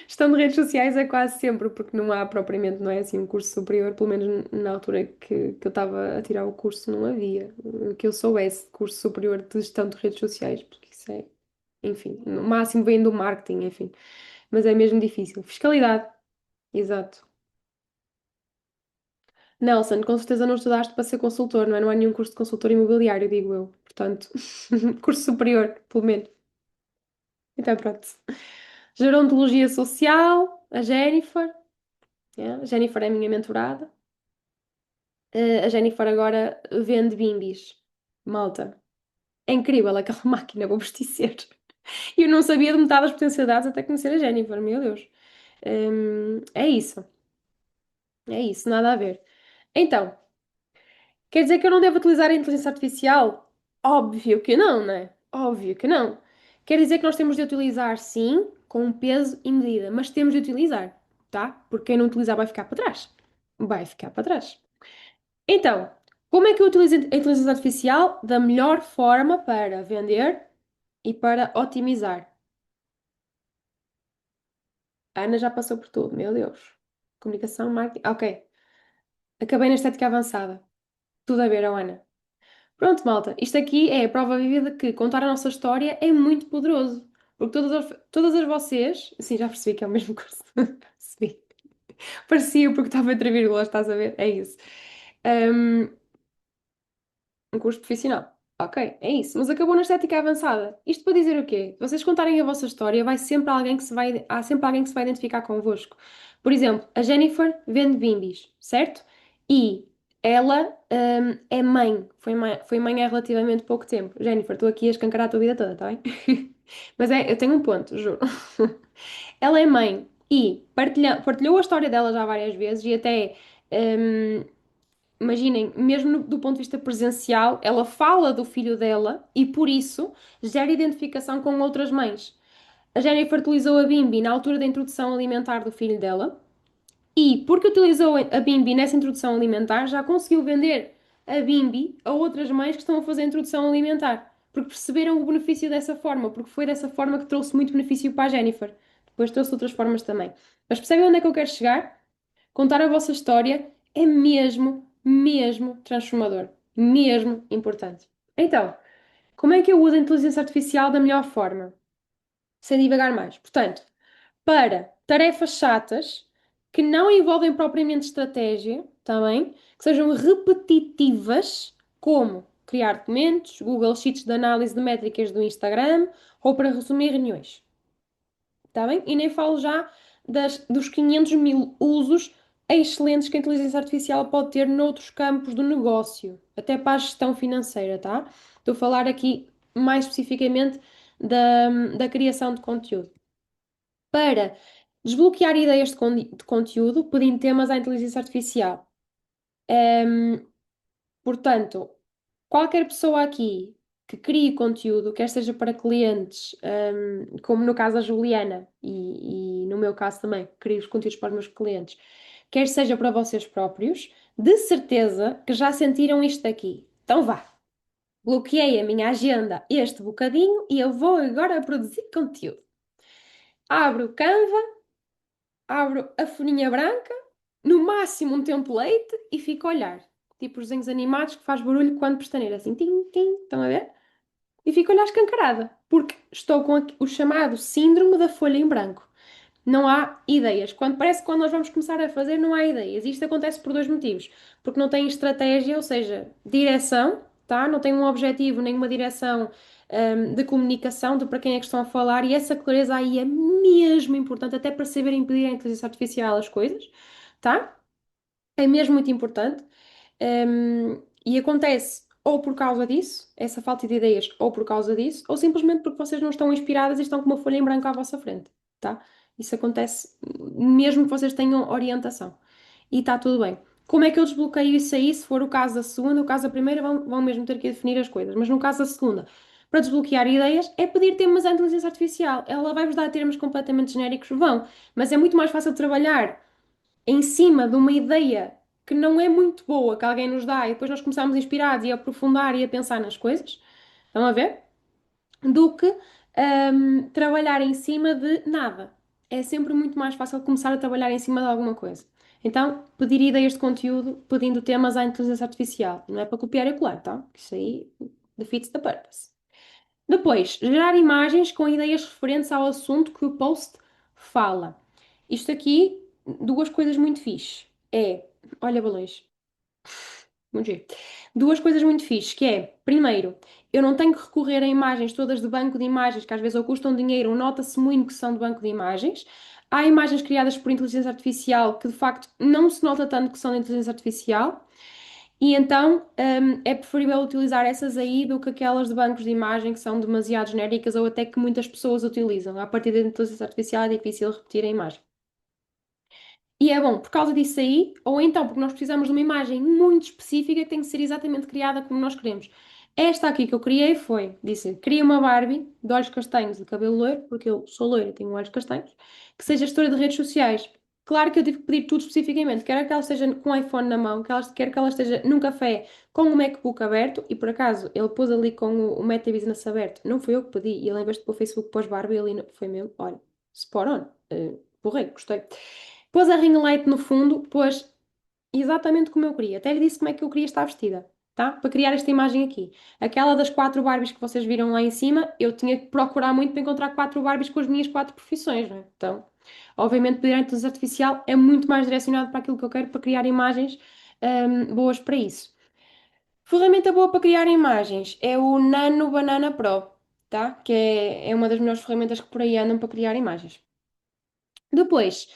Gestão de redes sociais é quase sempre, porque não há propriamente, não é assim, um curso superior, pelo menos na altura que eu estava a tirar o curso, não havia. Que eu soubesse de curso superior de gestão de redes sociais, porque isso é, enfim, no máximo vem do marketing, enfim. Mas é mesmo difícil. Fiscalidade, exato. Nelson, com certeza não estudaste para ser consultor, não é? Não há nenhum curso de consultor imobiliário, digo eu. Portanto, curso superior, pelo menos. Então, pronto. Gerontologia social, a Jennifer. A Jennifer é a minha mentorada. A Jennifer agora vende bimbis. Malta. É incrível aquela máquina, vou-vos dizer. Eu não sabia de metade das potencialidades até conhecer a Jennifer, meu Deus. É isso. É isso, nada a ver. Então, quer dizer que eu não devo utilizar a inteligência artificial? Óbvio que não, né? Óbvio que não. Quer dizer que nós temos de utilizar, sim, com peso e medida, mas temos de utilizar, tá? Porque quem não utilizar vai ficar para trás. Vai ficar para trás. Então, como é que eu utilizo a inteligência artificial da melhor forma para vender e para otimizar? A Ana já passou por tudo, meu Deus. Comunicação, marketing. Ok, acabei na estética avançada. Tudo a ver, oh, Ana. Pronto, malta. Isto aqui é a prova viva de que contar a nossa história é muito poderoso. Porque todas as vocês. Sim, já percebi que é o mesmo curso. Percebi. Parecia porque estava entre vírgulas, estás a ver? É isso. Um, um curso profissional. Ok, é isso. Mas acabou na estética avançada. Isto para dizer o quê? Se vocês contarem a vossa história, há sempre alguém que se vai identificar convosco. Por exemplo, a Jennifer vende bimbis, certo? E ela, é mãe. Foi mãe há relativamente pouco tempo. Jennifer, estou aqui a escancarar a tua vida toda, tá bem? Mas eu tenho um ponto, juro. Ela é mãe e partilhou a história dela já várias vezes e até. hum, Imaginem, mesmo do ponto de vista presencial, ela fala do filho dela e por isso gera identificação com outras mães. A Jennifer utilizou a Bimbi na altura da introdução alimentar do filho dela e, porque utilizou a Bimbi nessa introdução alimentar, já conseguiu vender a Bimbi a outras mães que estão a fazer a introdução alimentar. Porque perceberam o benefício dessa forma, porque foi dessa forma que trouxe muito benefício para a Jennifer. Depois trouxe de outras formas também. Mas percebem onde é que eu quero chegar? Contar a vossa história é mesmo, mesmo transformador. Mesmo importante. Então, como é que eu uso a inteligência artificial da melhor forma? Sem divagar mais. Portanto, para tarefas chatas que não envolvem propriamente estratégia, tá bem? Que sejam repetitivas, como criar documentos, Google Sheets de análise de métricas do Instagram ou para resumir reuniões. Está bem? E nem falo já dos 500 mil usos excelentes que a inteligência artificial pode ter noutros campos do negócio, até para a gestão financeira, tá? Estou a falar aqui mais especificamente da criação de conteúdo. para desbloquear ideias de conteúdo, pedindo temas à inteligência artificial. Ehm, Portanto, qualquer pessoa aqui que crie conteúdo, quer seja para clientes, como no caso da Juliana, e no meu caso também, crio os conteúdos para os meus clientes, quer seja para vocês próprios, de certeza que já sentiram isto aqui. Então vá, bloqueei a minha agenda este bocadinho e eu vou agora produzir conteúdo. Abro o Canva, abro a folhinha branca, no máximo um template e fico a olhar. Tipo os desenhos animados que faz barulho quando pestaneira, assim, tim, tim, estão a ver? E fico a olhar escancarada, porque estou com o chamado síndrome da folha em branco. Não há ideias. Parece que quando nós vamos começar a fazer, não há ideias. Isto acontece por dois motivos. Porque não tem estratégia, ou seja, direção, tá? Não tem um objetivo, nem uma direção, de comunicação de para quem é que estão a falar. E essa clareza aí é mesmo importante, até para saberem pedir à inteligência artificial as coisas, tá? É mesmo muito importante. E acontece ou por causa disso, essa falta de ideias, ou por causa disso, ou simplesmente porque vocês não estão inspiradas e estão com uma folha em branco à vossa frente, tá? Isso acontece mesmo que vocês tenham orientação. E está tudo bem. Como é que eu desbloqueio isso aí? Se for o caso da segunda, o caso da primeira, vão mesmo ter que definir as coisas. Mas no caso da segunda, para desbloquear ideias, é pedir temas à inteligência artificial. Ela vai-vos dar termos completamente genéricos, vão, mas é muito mais fácil de trabalhar em cima de uma ideia que não é muito boa que alguém nos dá e depois nós começamos inspirados e a aprofundar e a pensar nas coisas, estão a ver? Do que trabalhar em cima de nada. É sempre muito mais fácil começar a trabalhar em cima de alguma coisa. Então, pedir ideias de conteúdo, pedindo temas à inteligência artificial. Não é para copiar e colar, tá? Isso aí defeats the purpose. Depois, gerar imagens com ideias referentes ao assunto que o post fala. Isto aqui, duas coisas muito fixe. Olha, balões, muito giro. Duas coisas muito fixe, que é, primeiro, eu não tenho que recorrer a imagens todas de banco de imagens, que às vezes ou custam dinheiro ou nota-se muito que são de banco de imagens. Há imagens criadas por inteligência artificial que de facto não se nota tanto que são de inteligência artificial. E então, é preferível utilizar essas aí do que aquelas de bancos de imagem que são demasiado genéricas ou até que muitas pessoas utilizam. A partir da inteligência artificial é difícil repetir a imagem. E é bom por causa disso aí, ou então porque nós precisamos de uma imagem muito específica que tem que ser exatamente criada como nós queremos. Esta aqui que eu criei foi, disse, cria uma Barbie de olhos castanhos e cabelo loiro, porque eu sou loira e tenho olhos castanhos, que seja gestora de redes sociais. Claro que eu tive que pedir tudo especificamente. Quero que ela esteja com o iPhone na mão, quero que ela esteja num café com o MacBook aberto, e por acaso ele pôs ali com o Meta Business aberto. Não foi eu que pedi, e ele em vez de pôr o Facebook pôs Barbie ali, foi mesmo, olha, spot on. Porrei, gostei. Pôs a ring light no fundo, pôs exatamente como eu queria. Até lhe disse como é que eu queria estar vestida, tá? Para criar esta imagem aqui. Aquela das quatro Barbies que vocês viram lá em cima, eu tinha que procurar muito para encontrar quatro Barbies com as minhas quatro profissões, não é? Então, obviamente, pedir a inteligência artificial é muito mais direcionado para aquilo que eu quero para criar imagens, boas para isso. Ferramenta boa para criar imagens é o Nano Banana Pro, tá? Que é uma das melhores ferramentas que por aí andam para criar imagens. Depois,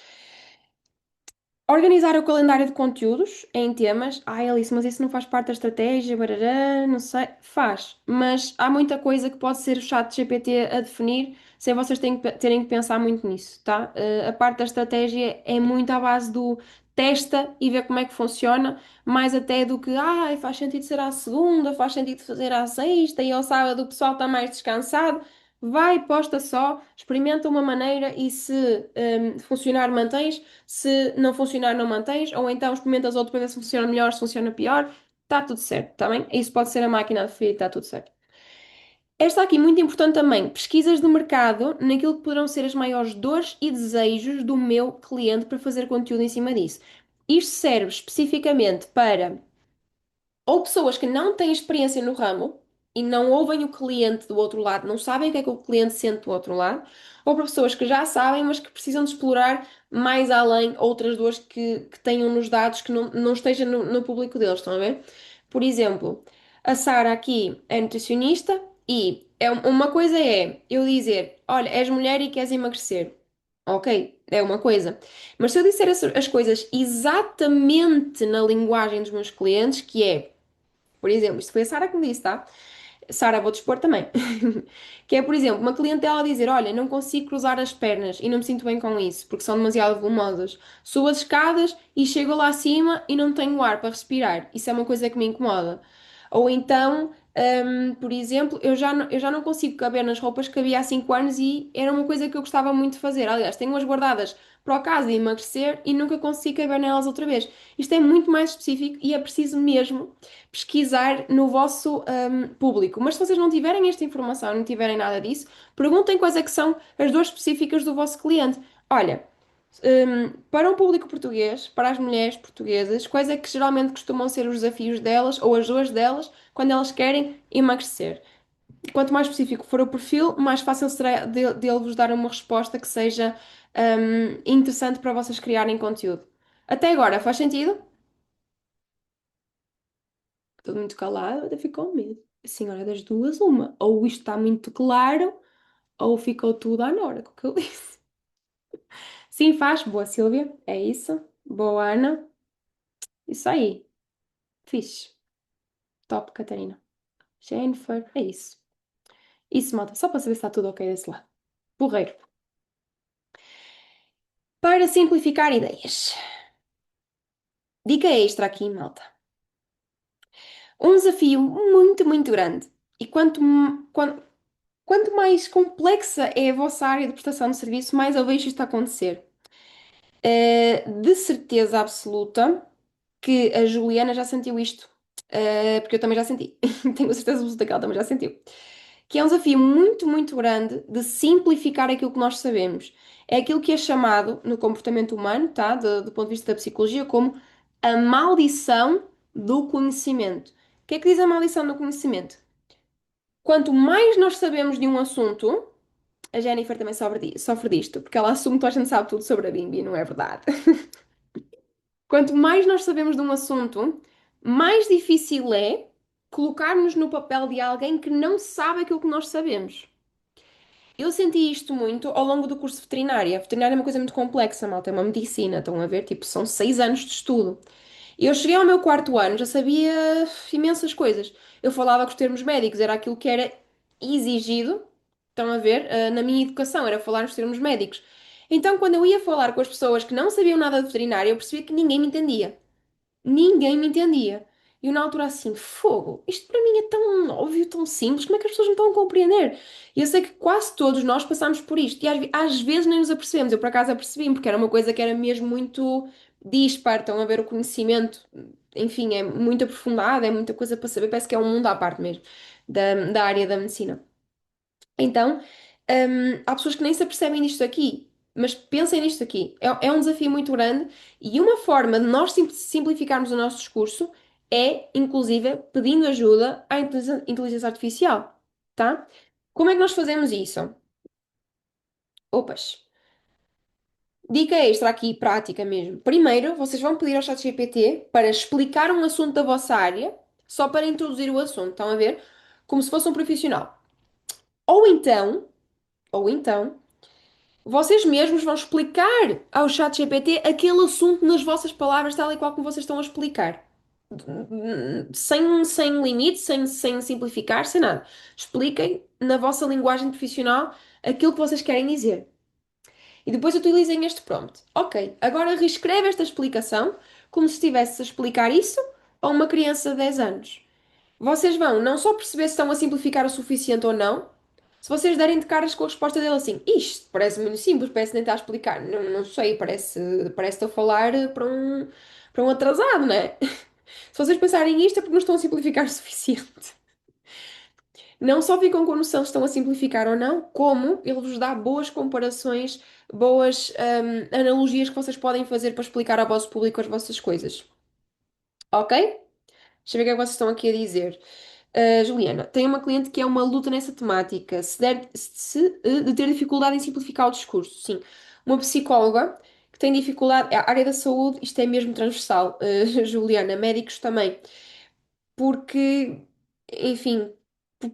organizar o calendário de conteúdos em temas. Ai, Alice, mas isso não faz parte da estratégia, barará, não sei. Faz, mas há muita coisa que pode ser o chat GPT a definir sem vocês terem que pensar muito nisso, tá? A parte da estratégia é muito à base do testa e ver como é que funciona, mais até do que, ai, faz sentido ser à segunda, faz sentido fazer à sexta e ao sábado o pessoal está mais descansado. Vai, posta só, experimenta uma maneira e se funcionar, mantens. Se não funcionar, não mantens, ou então experimentas outro para ver se funciona melhor, se funciona pior, está tudo certo, tá bem? Isso pode ser a máquina a definir, está tudo certo. Esta aqui, muito importante também, pesquisas de mercado naquilo que poderão ser as maiores dores e desejos do meu cliente para fazer conteúdo em cima disso. Isto serve especificamente para ou pessoas que não têm experiência no ramo e não ouvem o cliente do outro lado, não sabem o que é que o cliente sente do outro lado, ou para pessoas que já sabem, mas que precisam de explorar mais além outras dores que tenham nos dados que não esteja no público deles, estão a ver? Por exemplo, a Sara aqui é nutricionista e uma coisa é eu dizer, olha, és mulher e queres emagrecer. Ok, é uma coisa. Mas se eu disser as coisas exatamente na linguagem dos meus clientes, que é por exemplo, isto foi a Sara que me disse, tá? Sara, vou dispor também. Que é, por exemplo, uma clientela dizer: Olha, não consigo cruzar as pernas e não me sinto bem com isso, porque são demasiado volumosas. Subo as escadas e chego lá acima e não tenho ar para respirar. Isso é uma coisa que me incomoda. Ou então, por exemplo, eu já não consigo caber nas roupas que havia há 5 anos e era uma coisa que eu gostava muito de fazer. Aliás, tenho-as guardadas para o caso de emagrecer e nunca consigo caber nelas outra vez. Isto é muito mais específico e é preciso mesmo pesquisar no vosso público. Mas se vocês não tiverem esta informação, não tiverem nada disso, perguntem quais é que são as dores específicas do vosso cliente. Olha, para o público português, para as mulheres portuguesas, quais é que geralmente costumam ser os desafios delas ou as dores delas quando elas querem emagrecer? Quanto mais específico for o perfil, mais fácil será de vos dar uma resposta que seja interessante para vocês criarem conteúdo. Até agora, faz sentido? Tudo muito calado, até ficou medo. Assim, olha, das duas, uma. Ou isto está muito claro, ou ficou tudo à nora, com o que eu disse. Sim, faz. Boa, Silvia. É isso. Boa, Ana. Isso aí. Fixe. Top, Catarina. Jennifer. É isso. Isso, malta. Só para saber se está tudo ok desse lado. Porreiro. Para simplificar ideias. Dica extra aqui, malta. Um desafio muito, muito grande. E quanto mais complexa é a vossa área de prestação de serviço, mais eu vejo isto acontecer. De certeza absoluta que a Juliana já sentiu isto. Porque eu também já senti. Tenho a certeza absoluta que ela também já sentiu. Que é um desafio muito, muito grande de simplificar aquilo que nós sabemos. É aquilo que é chamado, no comportamento humano, tá? Do ponto de vista da psicologia, como a maldição do conhecimento. O que é que diz a maldição do conhecimento? Quanto mais nós sabemos de um assunto, a Jennifer também sofre disto, porque ela assume que toda a gente sabe tudo sobre a Bimbi, e não é verdade. Quanto mais nós sabemos de um assunto, mais difícil é colocarmos no papel de alguém que não sabe aquilo que nós sabemos. Eu senti isto muito ao longo do curso de veterinária. A veterinária é uma coisa muito complexa, malta, é uma medicina, estão a ver? Tipo, são 6 anos de estudo. E eu cheguei ao meu quarto ano, já sabia imensas coisas. Eu falava com os termos médicos, era aquilo que era exigido, estão a ver? Na minha educação, era falar os termos médicos. Então, quando eu ia falar com as pessoas que não sabiam nada de veterinária, eu percebia que ninguém me entendia. Ninguém me entendia. E eu na altura assim, fogo, isto para mim é tão óbvio, tão simples, como é que as pessoas não estão a compreender? E eu sei que quase todos nós passamos por isto e às vezes nem nos apercebemos. Eu por acaso apercebi-me, porque era uma coisa que era mesmo muito dispar, estão a ver o conhecimento, enfim, é muito aprofundado, é muita coisa para saber, parece que é um mundo à parte mesmo da área da medicina. Então, há pessoas que nem se apercebem disto aqui, mas pensem nisto aqui. É um desafio muito grande e uma forma de nós simplificarmos o nosso discurso é, inclusive, pedindo ajuda à inteligência artificial, tá? Como é que nós fazemos isso? Opas, dica extra aqui, prática mesmo. Primeiro, vocês vão pedir ao ChatGPT para explicar um assunto da vossa área, só para introduzir o assunto, estão a ver? Como se fosse um profissional. Ou então, ou então, vocês mesmos vão explicar ao ChatGPT aquele assunto nas vossas palavras, tal e qual como vocês estão a explicar. Sem limite, sem simplificar, sem nada. Expliquem na vossa linguagem profissional aquilo que vocês querem dizer. E depois utilizem este prompt. Ok, agora reescreve esta explicação como se estivesse a explicar isso a uma criança de 10 anos. Vocês vão não só perceber se estão a simplificar o suficiente ou não, se vocês derem de caras com a resposta dele assim, isto parece muito simples, parece nem estar a explicar. Não, não sei, parece estar a falar para um atrasado, não é? Se vocês pensarem isto é porque não estão a simplificar o suficiente. Não só ficam com noção se estão a simplificar ou não, como ele vos dá boas comparações, boas analogias que vocês podem fazer para explicar ao vosso público as vossas coisas. Ok? Deixa eu ver o que é que vocês estão aqui a dizer. Juliana, tem uma cliente que é uma luta nessa temática, de ter dificuldade em simplificar o discurso. Sim, uma psicóloga que tem dificuldade, a área da saúde, isto é mesmo transversal, Juliana, médicos também, porque, enfim,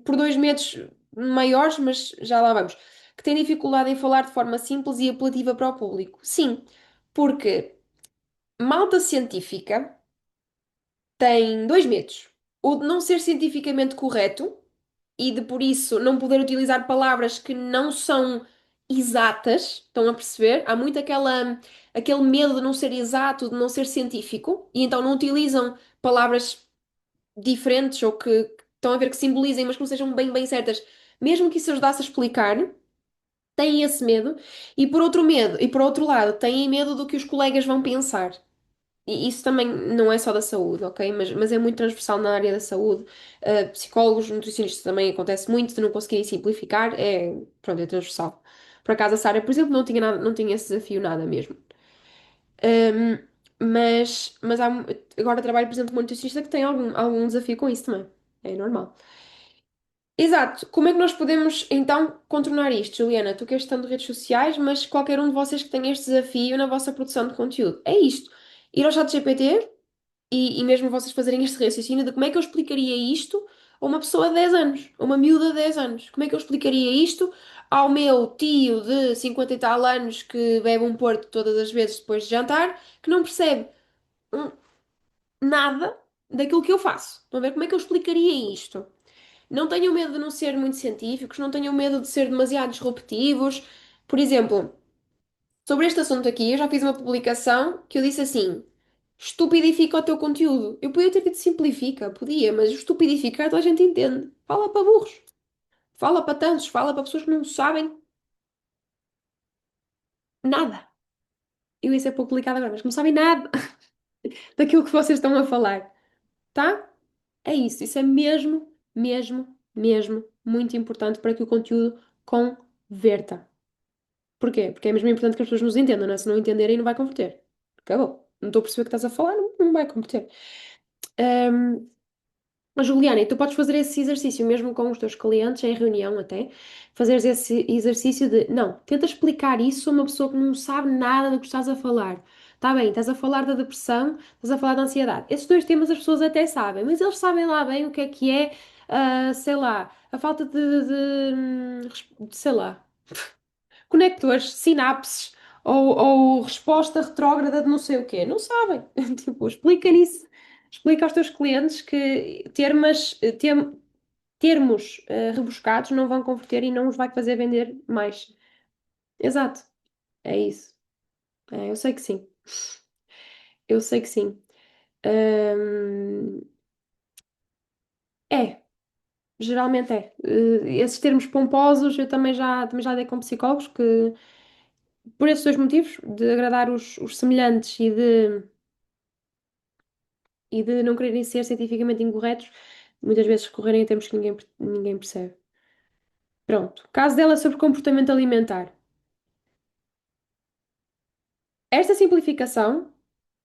por 2 medos maiores, mas já lá vamos, que tem dificuldade em falar de forma simples e apelativa para o público. Sim, porque malta científica tem 2 medos. O de não ser cientificamente correto e de por isso não poder utilizar palavras que não são exatas, estão a perceber? Há muito aquele medo de não ser exato, de não ser científico, e então não utilizam palavras diferentes ou que estão a ver que simbolizem, mas que não sejam bem certas. Mesmo que isso ajudasse a explicar, têm esse medo, e por outro lado, têm medo do que os colegas vão pensar. E isso também não é só da saúde, ok? Mas é muito transversal na área da saúde. Psicólogos, nutricionistas também acontece muito de não conseguirem simplificar. Pronto, é transversal. Por acaso a Sara, por exemplo, não tinha nada, não tinha esse desafio nada mesmo. Um, mas agora trabalho, por exemplo, com uma nutricionista que tem algum desafio com isso também. É normal. Exato. Como é que nós podemos então contornar isto, Juliana? Tu que és tanto de redes sociais, mas qualquer um de vocês que tenha este desafio na vossa produção de conteúdo. É isto. Ir ao ChatGPT e mesmo vocês fazerem este raciocínio de como é que eu explicaria isto a uma pessoa de 10 anos, a uma miúda de 10 anos. Como é que eu explicaria isto ao meu tio de 50 e tal anos que bebe um porto todas as vezes depois de jantar, que não percebe hum, nada daquilo que eu faço? Estão a ver como é que eu explicaria isto? Não tenham medo de não ser muito científicos, não tenham medo de ser demasiado disruptivos. Por exemplo, sobre este assunto aqui, eu já fiz uma publicação que eu disse assim: estupidifica o teu conteúdo. Eu podia ter dito simplifica, podia, mas estupidificar toda a gente entende. Fala para burros, fala para tantos, fala para pessoas que não sabem nada. Eu ia ser pouco delicada agora, mas que não sabem nada daquilo que vocês estão a falar, tá? É isso, isso é mesmo muito importante para que o conteúdo converta. Porquê? Porque é mesmo importante que as pessoas nos entendam, né? Se não entenderem, não vai converter. Acabou. Não estou a perceber o que estás a falar, não vai converter. Ahm, mas, Juliana, e tu podes fazer esse exercício mesmo com os teus clientes, em reunião até, fazeres esse exercício de, não, tenta explicar isso a uma pessoa que não sabe nada do que estás a falar. Está bem, estás a falar da depressão, estás a falar da ansiedade. Esses dois temas as pessoas até sabem, mas eles sabem lá bem o que é, sei lá, a falta sei lá, conectores, sinapses ou resposta retrógrada de não sei o quê. Não sabem. Tipo, explica isso. Explica aos teus clientes que termos rebuscados não vão converter e não os vai fazer vender mais. Exato. É isso. Eu sei que sim. Eu sei que sim. Hum, é. Geralmente é. Esses termos pomposos eu também já dei com psicólogos que, por esses dois motivos, de agradar os semelhantes e de não quererem ser cientificamente incorretos, muitas vezes recorrerem a termos que ninguém percebe. Pronto. Caso dela sobre comportamento alimentar. Esta simplificação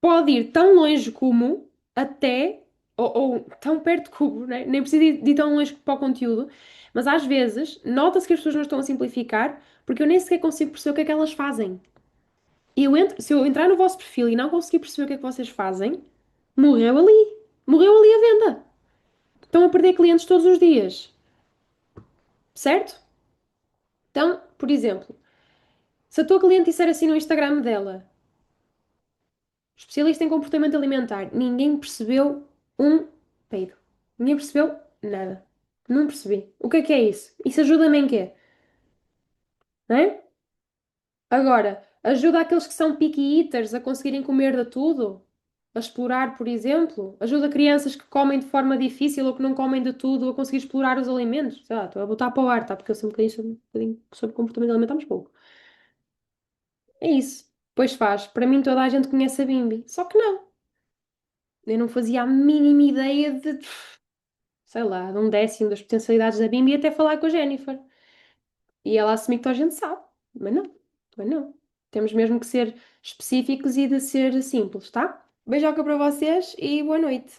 pode ir tão longe como até, ou tão perto como, né? Nem precisa ir tão longe para o conteúdo, mas às vezes nota-se que as pessoas não estão a simplificar porque eu nem sequer consigo perceber o que é que elas fazem. Se eu entrar no vosso perfil e não conseguir perceber o que é que vocês fazem, morreu ali. Morreu ali a venda. Estão a perder clientes todos os dias. Certo? Então, por exemplo, se a tua cliente disser assim no Instagram dela, especialista em comportamento alimentar, ninguém percebeu um peido. Ninguém percebeu nada. Não percebi. O que é isso? Isso ajuda-me em quê? Não é? Agora, ajuda aqueles que são picky eaters a conseguirem comer de tudo? A explorar, por exemplo? Ajuda crianças que comem de forma difícil ou que não comem de tudo a conseguir explorar os alimentos? Sei lá, estou a botar para o ar, tá? Porque eu sei um bocadinho sobre comportamento alimentar, mas pouco. É isso. Pois faz. Para mim, toda a gente conhece a Bimbi. Só que não. Eu não fazia a mínima ideia de, sei lá, de um décimo das potencialidades da Bimbi até falar com a Jennifer. E ela assumir que toda a gente sabe. Mas não. Mas não. Temos mesmo que ser específicos e de ser simples, tá? Beijoca para vocês e boa noite.